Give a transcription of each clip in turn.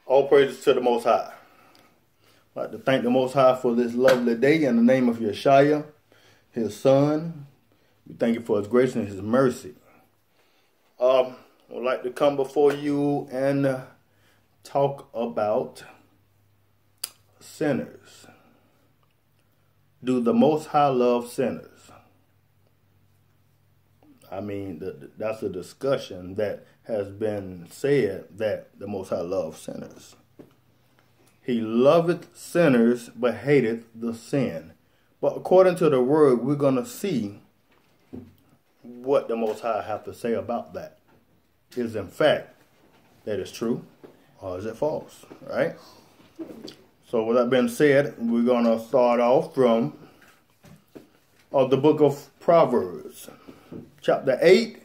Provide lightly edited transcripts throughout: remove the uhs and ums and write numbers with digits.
All praises to the Most High. I'd like to thank the Most High for this lovely day in the name of Yeshua, his son. We thank you for his grace and his mercy. I would like to come before you and talk about sinners. Do the Most High love sinners? I mean, that's a discussion that has been said that the Most High loves sinners. He loveth sinners, but hateth the sin. But according to the word, we're going to see what the Most High have to say about that. Is in fact that is true, or is it false, right? So with that being said, we're going to start off from the book of Proverbs, chapter 8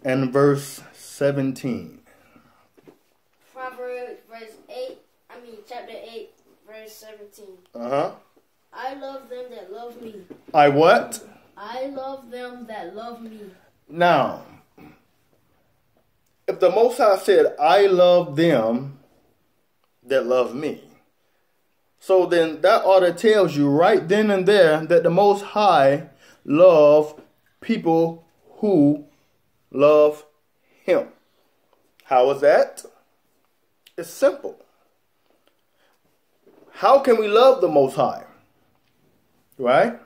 and verse 17. Proverbs chapter 8, verse 17. I love them that love me. I what? I love them that love me. Now, if the Most High said, I love them that love me, so then that ought to tells you right then and there that the Most High love people who love him. How is that? It's simple. How can we love the Most High? Right?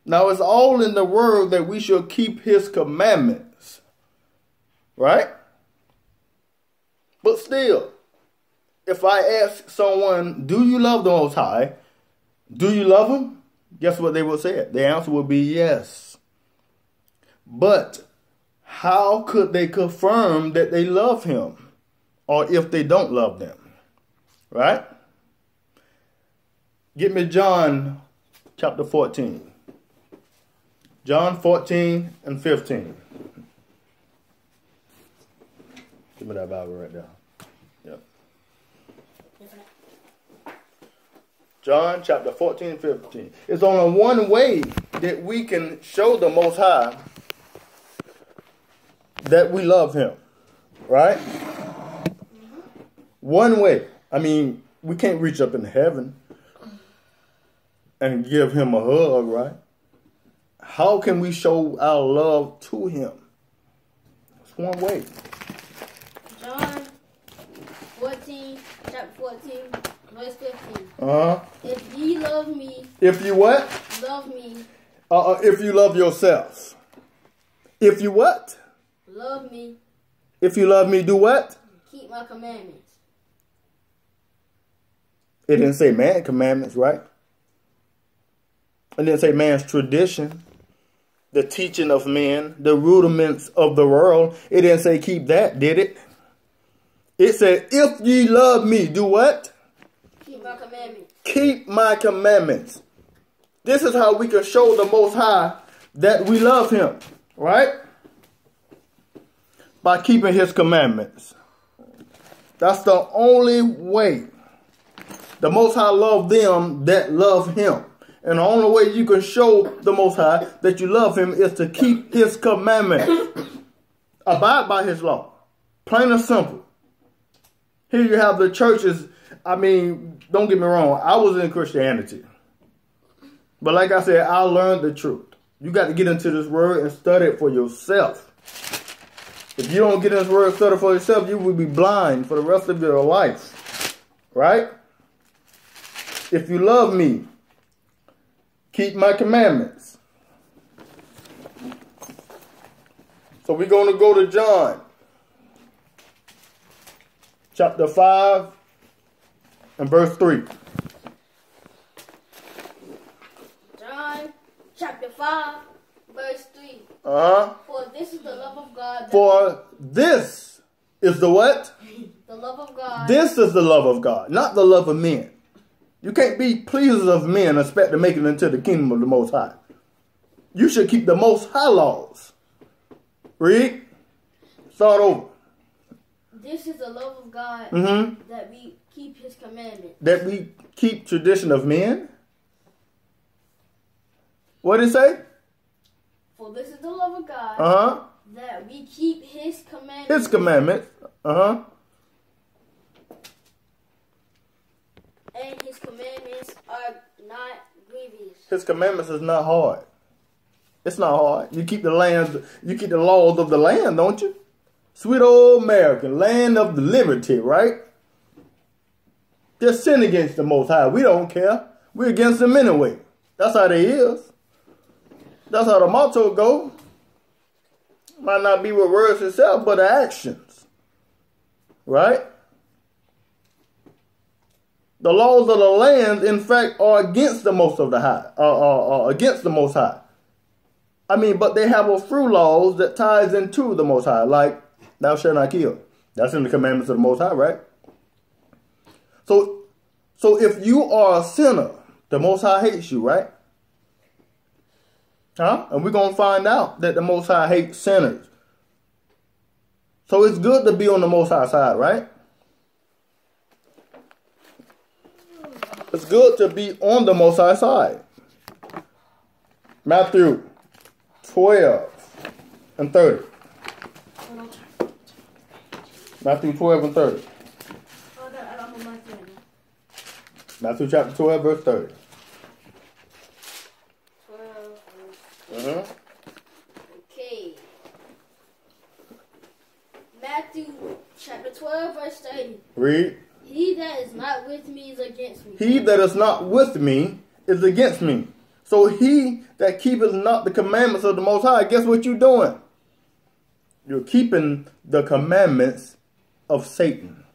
Now it's all in the word that we should keep his commandments. Right? But still, if I ask someone, do you love the Most High? Do you love him? Guess what they will say? The answer will be yes. But how could they confirm that they love him? Or if they don't love them? Right? Get me John chapter 14. John 14 and 15. Give me that Bible right there. Yep. John chapter 14 and 15. It's only one way that we can show the Most High that we love him. Right? One way. I mean, we can't reach up in heaven and give him a hug, right? How can we show our love to him? It's one way. John 14, chapter 14, verse 15. If ye love me. If you what? Love me. If you love yourself. If you what? Love me. If you love me, do what? Keep my commandments. It didn't say man commandments, right? It didn't say man's tradition, the teaching of men, the rudiments of the world. It didn't say keep that, did it? It said, if ye love me, do what? Keep my commandments. Keep my commandments. This is how we can show the Most High that we love him, right? By keeping his commandments. That's the only way. The Most High love them that love him. And the only way you can show the Most High that you love him is to keep his commandments. Abide by his law. Plain and simple. Here you have the churches. I mean, don't get me wrong. I was in Christianity. But like I said, I learned the truth. You got to get into this word and study it for yourself. If you don't get in this word and study it for yourself, you will be blind for the rest of your life. Right? If you love me, keep my commandments. So we're going to go to John chapter 5 and verse 3. John chapter 5, verse 3. For this is the love of God. For this is the what? The love of God. This is the love of God, not the love of men. You can't be pleasers of men and expect to make it into the kingdom of the Most High. You should keep the Most High laws. Read. Start over. This is the love of God, that we keep his commandments. That we keep tradition of men? What did it say? For this is the love of God, that we keep his commandments. His commandments. Uh-huh. And his commandments are not grievous. His commandments is not hard. It's not hard. You keep the laws of the land, don't you? Sweet old America, land of the liberty, right? Just sin against the Most High. We don't care. We're against them anyway. That's how they is. That's how the motto go. Might not be with words itself, but the actions. Right? The laws of the land, in fact, are against the Most of the High. Against the Most High. I mean, but they have a few laws that ties into the Most High, like thou shalt not kill. That's in the commandments of the Most High, right? So if you are a sinner, the Most High hates you, right? Huh? And we're going to find out that the Most High hates sinners. So it's good to be on the Most High side, right? It's good to be on the Most High side. Matthew 12 and 30. Matthew 12 and 30. Matthew chapter 12, verse 30. 12. Okay. Matthew chapter 12, verse 30. Read. He that is not with me is against me. He that is not with me is against me. So he that keepeth not the commandments of the Most High, guess what you're doing? You're keeping the commandments of Satan.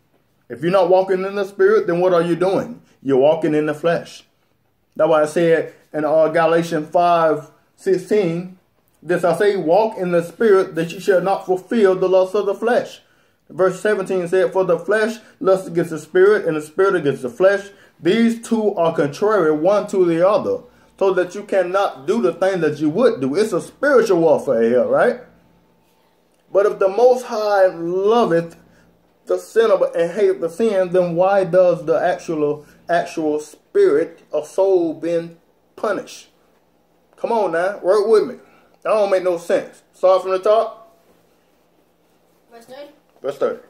If you're not walking in the Spirit, then what are you doing? You're walking in the flesh. That's why I said in Galatians 5:16, this I say, walk in the Spirit, that you shall not fulfill the lust of the flesh. Verse 17 said, for the flesh lusts against the Spirit, and the Spirit against the flesh. These two are contrary one to the other, so that you cannot do the thing that you would do. It's a spiritual warfare here, right? But if the Most High loveth the sinner and hateth the sin, then why does the actual spirit of soul being punished? Come on now, work with me. That don't make no sense. Start from the top. Verse 30. Verse 30.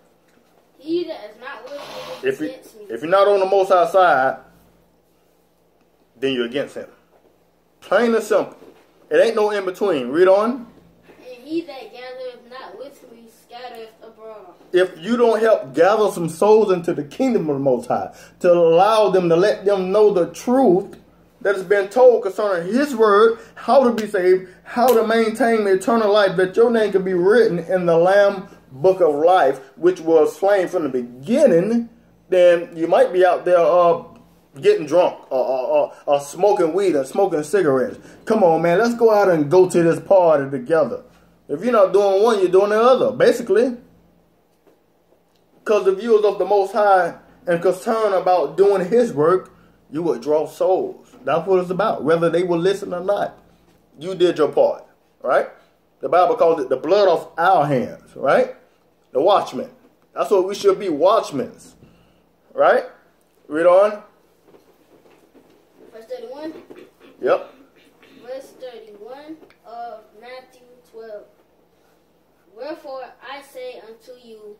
He that is not with me is against me. If you're not on the Most High side, then you're against him. Plain and simple. It ain't no in between. Read on. And he that gathereth not with me scattereth abroad. If you don't help gather some souls into the kingdom of the Most High, to allow them to let them know the truth that has been told concerning his word, how to be saved, how to maintain the eternal life, that your name can be written in the Lamb book of life, which was slain from the beginning, then you might be out there getting drunk or smoking weed and smoking cigarettes. Come on, man, let's go out and go to this party together. If you're not doing one, you're doing the other, basically. Because if you was of the Most High and concerned about doing his work, you would draw souls. That's what it's about, whether they will listen or not. You did your part, right? The Bible calls it the blood of our hands, right? The watchmen. That's what we should be, watchmen, right? Read on. Verse 31. Yep. Verse 31 of Matthew 12. Wherefore I say unto you,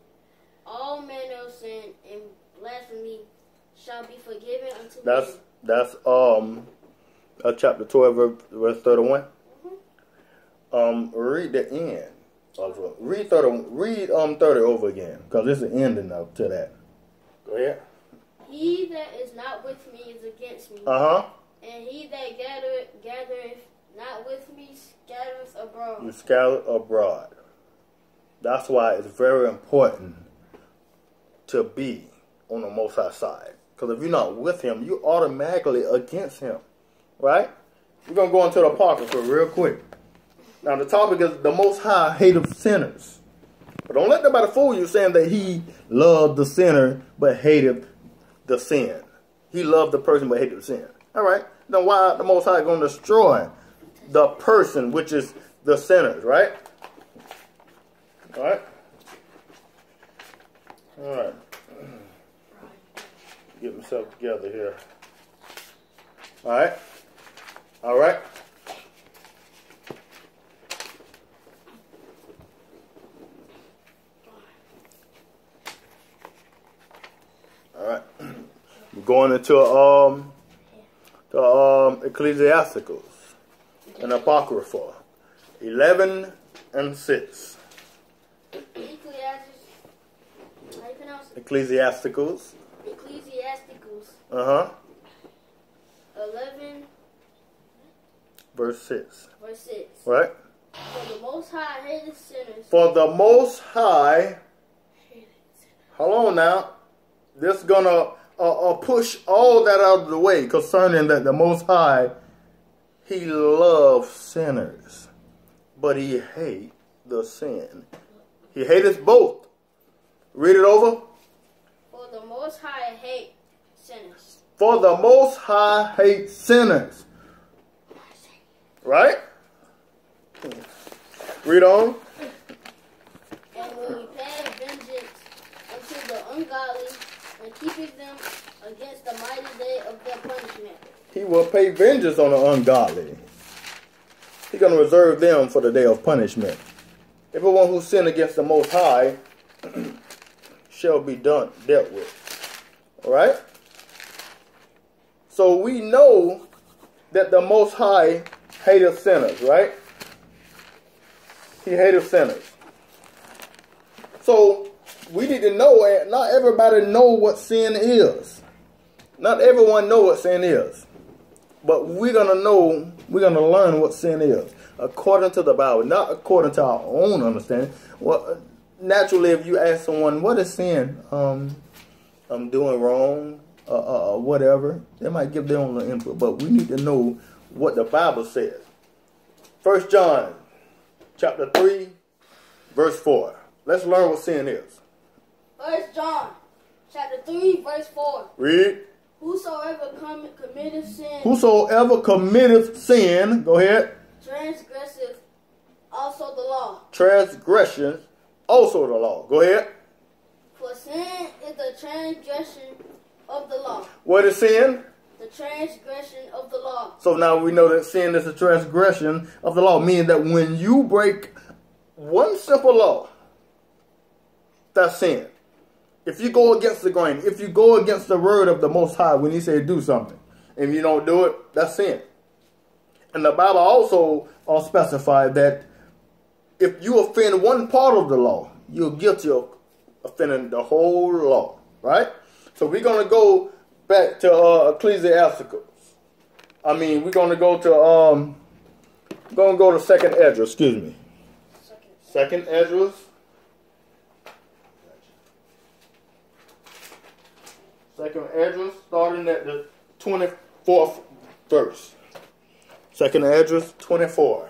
all manner of sin and blasphemy shall be forgiven unto men. That's chapter 12, verse 31. Read the end. Read 30 over again, because it's an ending up to that. Go ahead. He that is not with me is against me. And he that gathereth not with me scattereth abroad. You scatter abroad. That's why it's very important to be on the Most High side. Because if you're not with him, you're automatically against him. Right? We're going to go into the Apocrypha real quick. Now, the topic is the Most High hateth sinners. But don't let nobody fool you saying that he loved the sinner but hated the sin. He loved the person but hated the sin. All right. Then why the Most High going to destroy the person, which is the sinners, right? All right. All right. Get myself together here. All right. All right. We're going into Ecclesiasticals and Apocrypha. 11 and 6. How you pronounce it? Ecclesiasticals. Ecclesiasticals. 11 verse 6. Verse 6. Right? For the Most High hated sinners. For the Most High. Hold on now. This is gonna push all that out of the way concerning that the Most High, He loves sinners, but He hates the sin. He hateth both. Read it over. For the Most High hate sinners. For the Most High hates sinners. Right? Read on. And will repay vengeance unto the ungodly, and keeping them against the mighty day of their punishment. He will pay vengeance on the ungodly. He's going to reserve them for the day of punishment. Everyone who sinned against the Most High shall be dealt with. All right? So we know that the Most High hateth sinners, right? He hateth sinners. So we need to know, and not everybody know what sin is. Not everyone know what sin is. But we're going to know, we're going to learn what sin is according to the Bible, not according to our own understanding. Well, naturally, if you ask someone, what is sin? I'm doing wrong, whatever. They might give their own input, but we need to know what the Bible says. 1 John chapter 3, verse 4. Let's learn what sin is. 1 John chapter 3, verse 4. Read. Whosoever committeth sin. Whosoever committeth sin, go ahead. Transgresseth also the law. Transgression, also the law. Go ahead. For sin is the transgression of the law. What is sin? The transgression of the law. So now we know that sin is a transgression of the law, meaning that when you break one simple law, that's sin. If you go against the grain, if you go against the word of the Most High when He said do something, and you don't do it, that's sin. And the Bible also specified that if you offend one part of the law, you're guilty of offending the whole law, right? So we're going to go back to Ecclesiasticals. We're going to go to Second Esdras, excuse me. Second Esdras. Second Esdras, starting at the 24th verse. Second Esdras 24.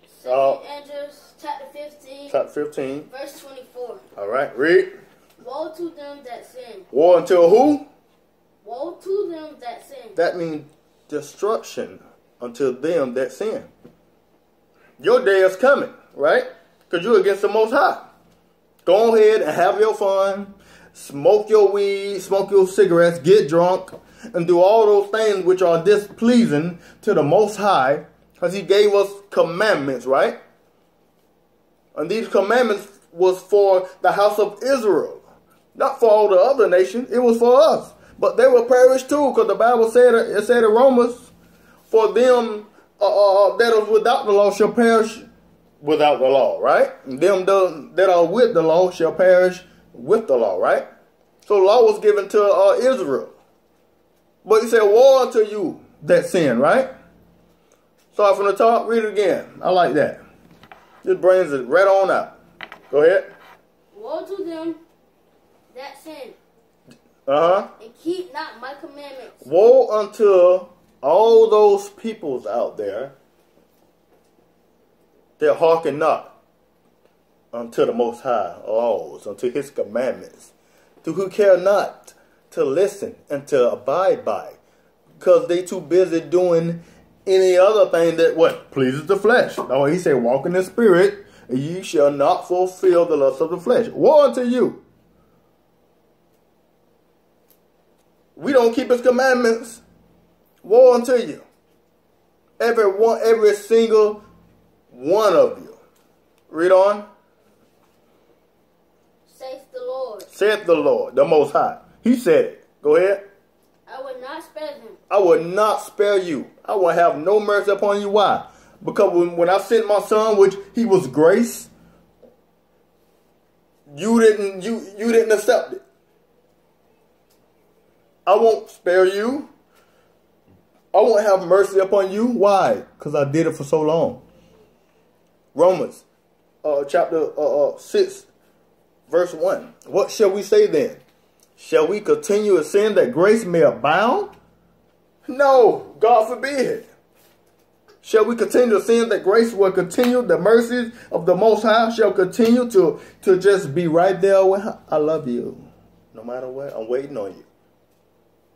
Second Esdras chapter 15. Chapter 15. Verse 24. All right, read. Woe to them that sin. Woe until who? Woe to them that sin. That means destruction unto them that sin. Your day is coming, right? Because you're against the Most High. Go ahead and have your fun. Smoke your weed, smoke your cigarettes, get drunk, and do all those things which are displeasing to the Most High, because He gave us commandments, right? And these commandments was for the house of Israel, not for all the other nations. It was for us. But they will perish too, because the Bible said, it said in Romans, for them that are without the law shall perish without the law, right? And them that are with the law shall perish with the law, right? So the law was given to Israel. But He said, woe unto you that sin, right? Start from the top, read it again. I like that. This brings it right on out. Go ahead. Woe to them that sin. And keep not my commandments. Woe unto all those peoples out there that hearken not unto the Most High laws, unto His commandments, to who care not to listen and to abide by, because they too busy doing any other thing that what pleases the flesh. No, He said, walk in the Spirit, and ye shall not fulfill the lust of the flesh. Woe unto you. We don't keep His commandments. Woe unto you. Every single one of you. Read on. Saith the Lord. Saith the Lord, the Most High. He said it. Go ahead. I will not spare you. I will have no mercy upon you. Why? Because when I sent my son, which he was grace, you didn't accept it. I won't spare you. I won't have mercy upon you. Why? Because I did it for so long. Romans chapter 6, verse 1. What shall we say then? Shall we continue in sin that grace may abound? No, God forbid. Shall we continue to sin that grace will continue? The mercies of the Most High shall continue to just be right there with I love you. No matter what, I'm waiting on you.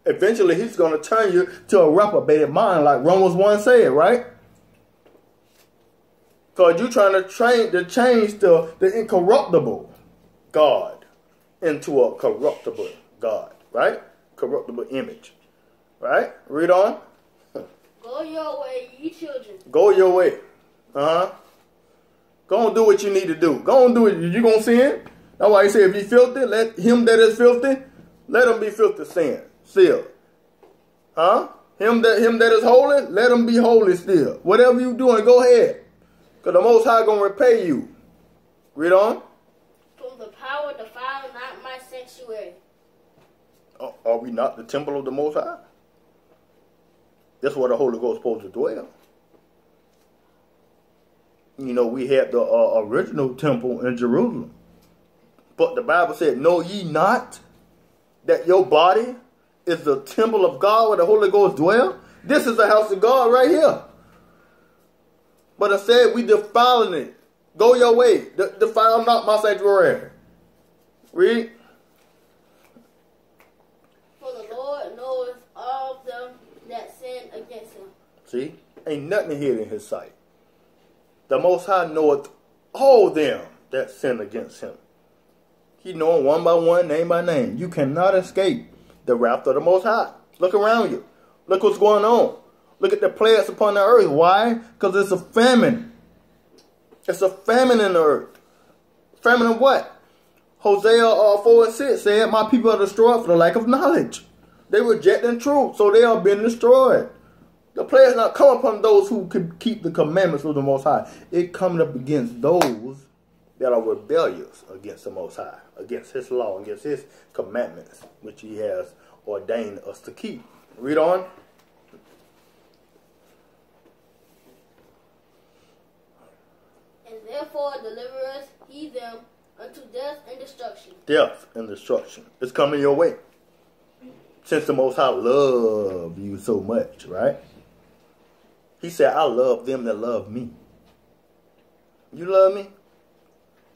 Eventually, he's going to turn you to a reprobated mind like Romans 1 said, right? Because you're trying to change the incorruptible God into a corruptible God, right? Corruptible image, right? Read on. Go your way, ye children. Go your way. Go and do what you need to do. Go and do it. You going to sin? That's why he said, if you filthy, let him that is filthy, let him be filthy sin. Still. Him that is holy, let him be holy still. Whatever you doing, go ahead. Because the Most High going to repay you. Read on. From the power defile not my sanctuary. Are we not the temple of the Most High? That's where the Holy Ghost is supposed to dwell. You know, we had the original temple in Jerusalem. But the Bible said, know ye not that your body is the temple of God where the Holy Ghost dwells? This is the house of God right here. But instead, we defiling it. Go your way. Defile not my sanctuary. Read. For the Lord knoweth all them that sin against him. See? Ain't nothing hid in his sight. The Most High knoweth all them that sin against him. He know them one by one, name by name. You cannot escape the wrath of the Most High. Look around you. Look what's going on. Look at the plagues upon the earth. Why? Because it's a famine. It's a famine in the earth. Famine of what? Hosea 4 and 6 said, my people are destroyed for the lack of knowledge. They rejecting truth, so they are being destroyed. The plagues not come upon those who can keep the commandments of the Most High. It coming up against those that are rebellious against the Most High, against his law, against his commandments, which he has ordained us to keep. Read on. And therefore delivereth he them unto death and destruction. Death and destruction. It's coming your way. Since the Most High love you so much, right? He said, I love them that love me. You love me?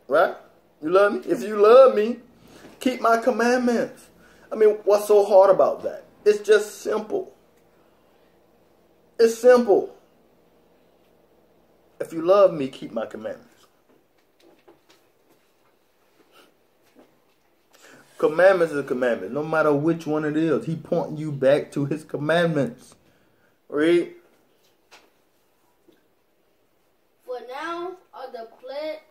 Right? You love me? If you love me, keep my commandments. I mean, what's so hard about that? It's just simple. It's simple. If you love me, keep my commandments. Commandments is a commandment. No matter which one it is, he pointing you back to his commandments. Read. For now are the plagues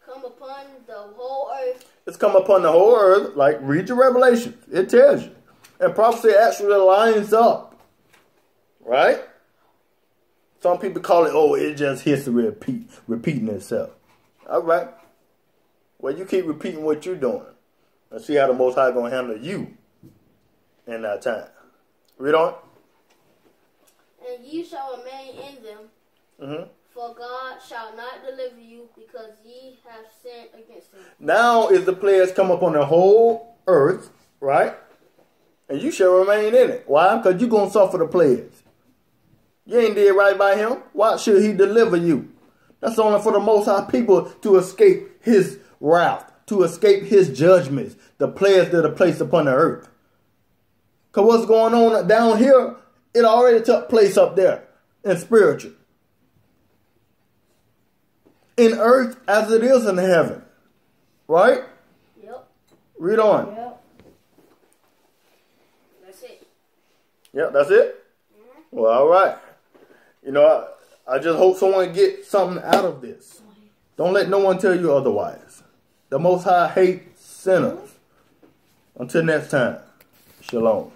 come upon the whole earth. It's come upon the whole earth. Like, read your Revelations. It tells you. And prophecy actually lines up. Right? Some people call it, oh, it's just history repeating itself. All right. Well, you keep repeating what you're doing. And see how the Most High going to handle you in that time. Read on. And ye shall remain in them. For God shall not deliver you, because ye have sinned against him. Now is the plagues come upon the whole earth, right? And you shall remain in it. Why? Because you're going to suffer the plagues. You ain't did right by him. Why should he deliver you? That's only for the Most High people to escape his wrath, to escape his judgments, the plagues that are placed upon the earth. Because what's going on down here, it already took place up there in spiritual. In earth as it is in heaven. Right? Yep. Read on. Yep. That's it. Yep, that's it? Well, all right. You know, I just hope someone gets something out of this. Don't let no one tell you otherwise. The Most High hates sinners. Until next time, shalom.